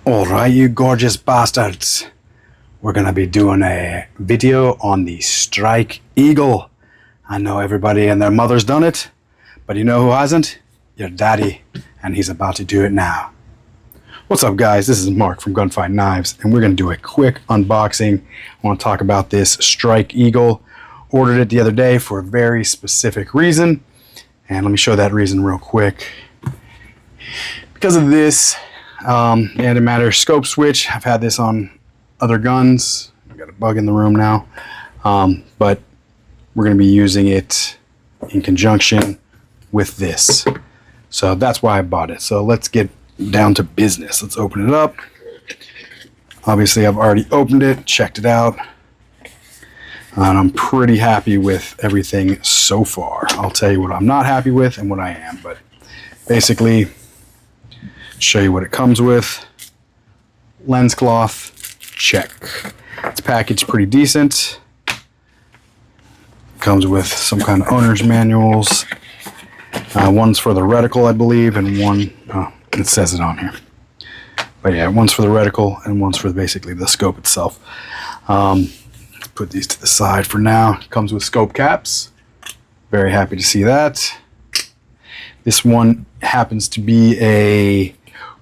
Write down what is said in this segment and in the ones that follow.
Alright, you gorgeous bastards. We're gonna be doing a video on the Strike Eagle. I know everybody and their mother's done it, but you know who hasn't? Your daddy, and he's about to do it now. What's up guys, this is Mark from Gunfight Knives, and we're gonna do a quick unboxing. I wanna talk about this Strike Eagle. Ordered it the other day for a very specific reason, and let me show that reason real quick. Because of this antimatter scope switch, I've had this on other guns. I've got a bug in the room now, but we're going to be using it in conjunction with this. So that's why I bought it. So let's get down to business. Let's open it up. Obviously, I've already opened it, checked it out, and I'm pretty happy with everything so far. I'll tell you what I'm not happy with and what I am, but basically, show you what it comes with. Lens cloth, check. It's packaged pretty decent. Comes with some kind of owner's manuals. One's for the reticle, I believe, and one, it says it on here. But yeah, one's for the reticle and one's for basically the scope itself. Let's put these to the side for now. Comes with scope caps. Very happy to see that. This one happens to be a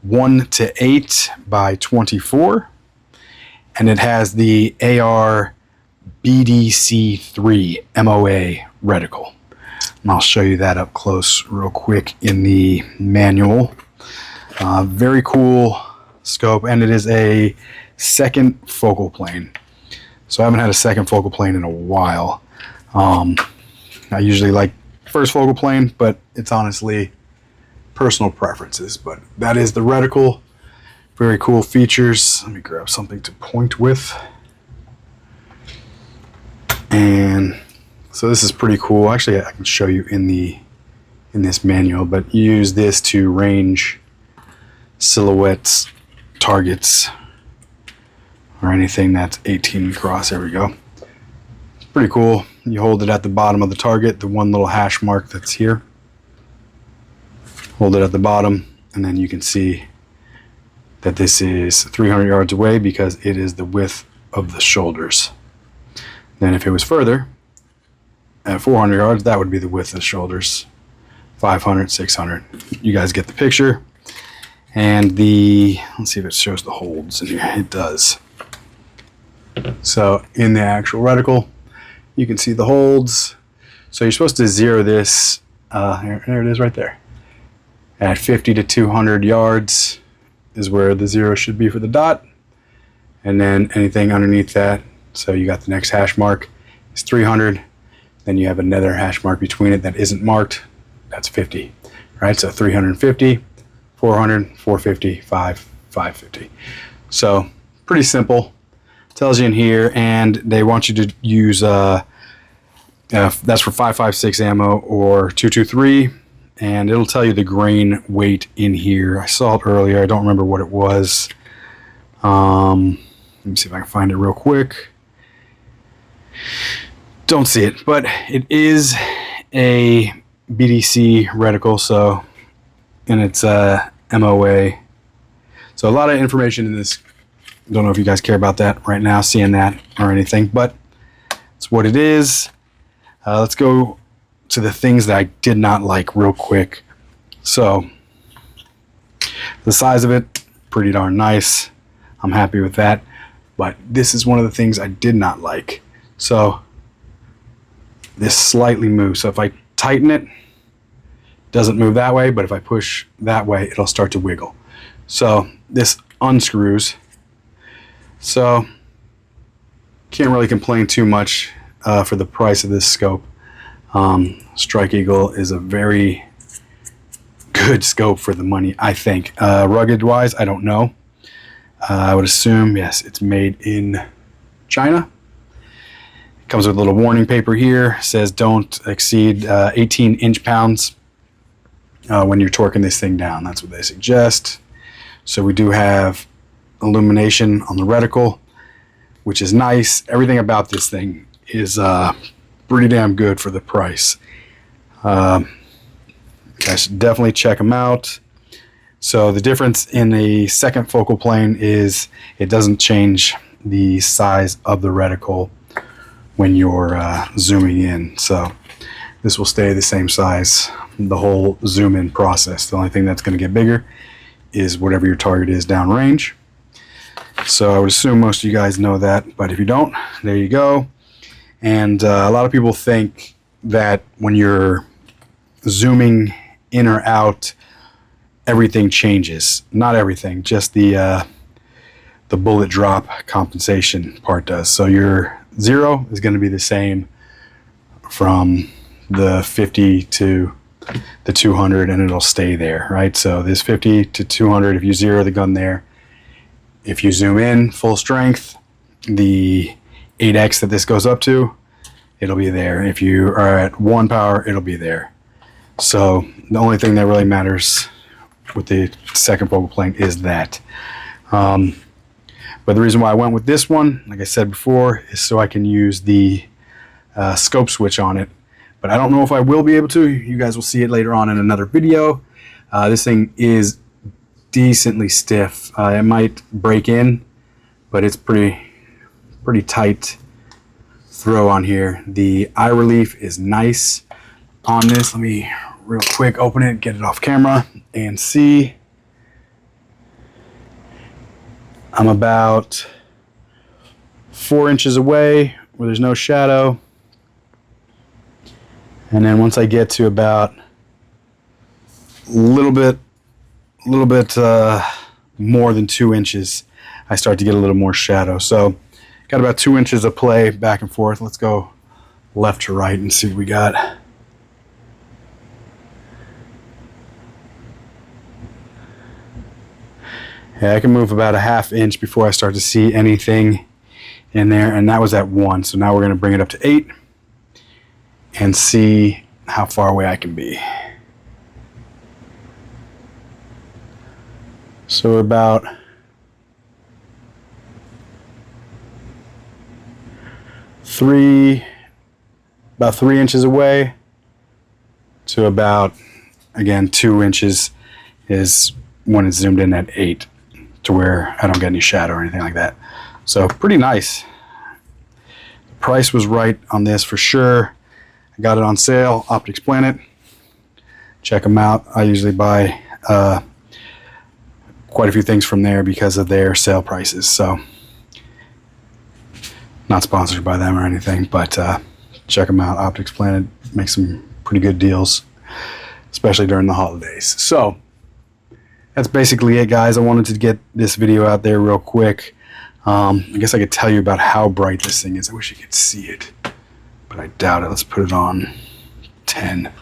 1:8 by 24, and it has the AR BDC3 MOA reticle. And I'll show you that up close real quick in the manual. Very cool scope, and it is a second focal plane. So I haven't had a second focal plane in a while. I usually like first focal plane, but it's honestly personal preferences. But that is the reticle. Very cool features. Let me grab something to point with. And so this is pretty cool. Actually, I can show you in this manual, but you use this to range silhouettes, targets, or anything that's 18 across. There we go. It's pretty cool. You hold it at the bottom of the target, the one little hash mark that's here. Hold it at the bottom, and then you can see that this is 300 yards away because it is the width of the shoulders. Then if it was further, at 400 yards, that would be the width of the shoulders. 500, 600. You guys get the picture. And let's see if it shows the holds in here. It does. So in the actual reticle, you can see the holds. So you're supposed to zero this, there it is right there. At 50 to 200 yards is where the zero should be for the dot. And then anything underneath that, so you got the next hash mark, is 300. Then you have another hash mark between it that isn't marked. That's 50, right? So 350, 400, 450, 550. So pretty simple. Tells you in here, and they want you to use, that's for 5.56 ammo or 223. And it'll tell you the grain weight in here. I saw it earlier. I don't remember what it was. Let me see if I can find it real quick. Don't see it, but it is a BDC reticle, so, and it's MOA. So a lot of information in this. Don't know if you guys care about that right now, seeing that or anything, but it's what it is. Let's go to the things that I did not like real quick. So the size of it, pretty darn nice. I'm happy with that. But this is one of the things I did not like. So this slightly moves. So if I tighten it, it doesn't move that way, but if I push that way, it'll start to wiggle. So this unscrews. So can't really complain too much for the price of this scope. Strike Eagle is a very good scope for the money, I think. Rugged wise, I don't know. I would assume, yes, it's made in China. It comes with a little warning paper here. It says don't exceed 18 inch-pounds when you're torquing this thing down. That's what they suggest. So we do have illumination on the reticle, which is nice. Everything about this thing is pretty damn good for the price. You guys should definitely check them out. So the difference in the second focal plane is it doesn't change the size of the reticle when you're zooming in. So this will stay the same size the whole zoom in process. The only thing that's going to get bigger is whatever your target is downrange. So I would assume most of you guys know that, but if you don't, there you go. And a lot of people think that when you're zooming in or out, everything changes. Not everything, just the bullet drop compensation part does. So your 0 is going to be the same from the 50 to the 200, and it'll stay there, right? So this 50 to 200, if you zero the gun there, if you zoom in full strength, the 8x that this goes up to, it'll be there. If you are at 1 power, it'll be there. So the only thing that really matters with the second focal plane is that. But the reason why I went with this one, like I said before, is so I can use the scope switch on it. But I don't know if I will be able to. You guys will see it later on in another video. This thing is decently stiff. It might break in, but it's pretty tight throw on here. The eye relief is nice on this. Let me real quick open it, get it off camera, and see. I'm about 4 inches away where there's no shadow. And then once I get to about a little bit more than 2 inches, I start to get a little more shadow. So got about 2 inches of play back and forth. Let's go left to right and see what we got. Yeah, I can move about a ½ inch before I start to see anything in there, and that was at 1. So now we're going to bring it up to 8 and see how far away I can be. So we're about three inches away to about, again, 2 inches is when it's zoomed in at 8, to where I don't get any shadow or anything like that. So pretty nice. The price was right on this for sure. I got it on sale, Optics Planet. Check them out. I usually buy quite a few things from there because of their sale prices. So not sponsored by them or anything, but check them out. Optics Planet makes some pretty good deals, especially during the holidays. So that's basically it, guys. I wanted to get this video out there real quick. I guess I could tell you about how bright this thing is. I wish you could see it, but I doubt it. Let's put it on 10.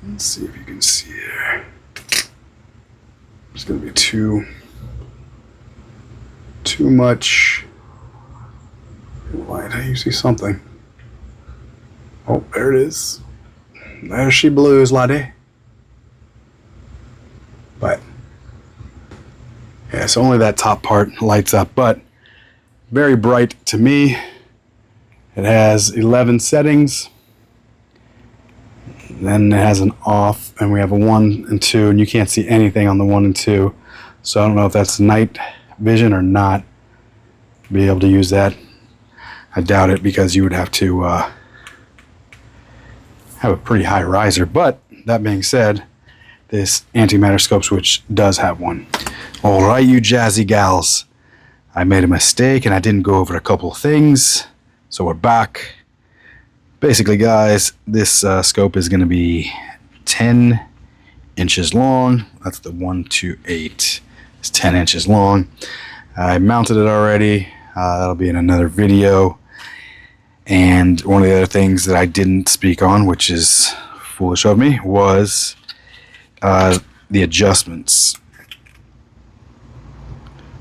Let's see if you can see there. It's going to be too much light. I usually see something. Oh, there it is. There she blues, laddie. But yeah, so only that top part lights up, but very bright to me. It has 11 settings. Then it has an off, and we have a 1 and 2, and you can't see anything on the 1 and 2. So I don't know if that's night vision or not. Be able to use that. I doubt it, because you would have to have a pretty high riser. But that being said, this antimatter scope switch does have one. All right, you jazzy gals. I made a mistake and I didn't go over a couple of things. So we're back. Basically, guys, this scope is going to be 10 inches long. That's the 128. It's 10 inches long. I mounted it already. That'll be in another video. And one of the other things that I didn't speak on, which is foolish of me, was the adjustments.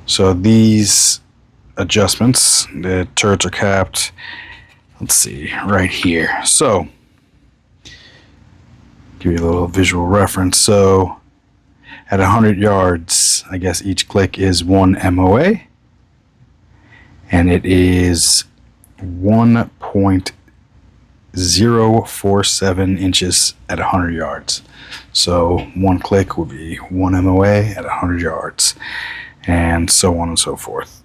So these adjustments, the turrets are capped, let's see, right here. So give you a little visual reference. So at 100 yards, I guess each click is 1 MOA, and it is 1.8 .047 inches at 100 yards. So one click would be 1 MOA at 100 yards, and so on and so forth,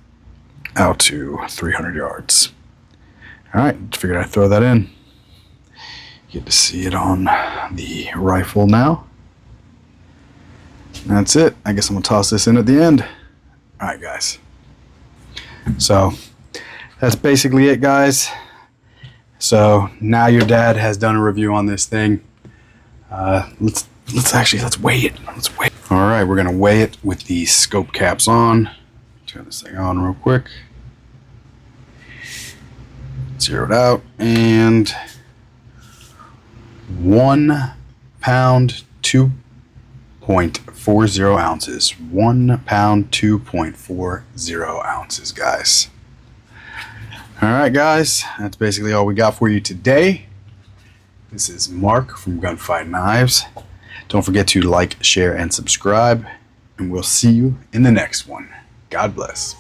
out to 300 yards. All right, figured I'd throw that in. You get to see it on the rifle now. That's it. I guess I'm gonna toss this in at the end. All right, guys. So that's basically it, guys. So now your dad has done a review on this thing. Let's weigh it. Let's weigh it. All right, we're gonna weigh it with the scope caps on. Turn this thing on real quick. Zeroed out, and 1 pound 2.40 ounces. 1 pound 2.40 ounces, guys. All right, guys, that's basically all we got for you today. This is Mark from Gunfight Knives. Don't forget to like, share, and subscribe, and we'll see you in the next one. God bless.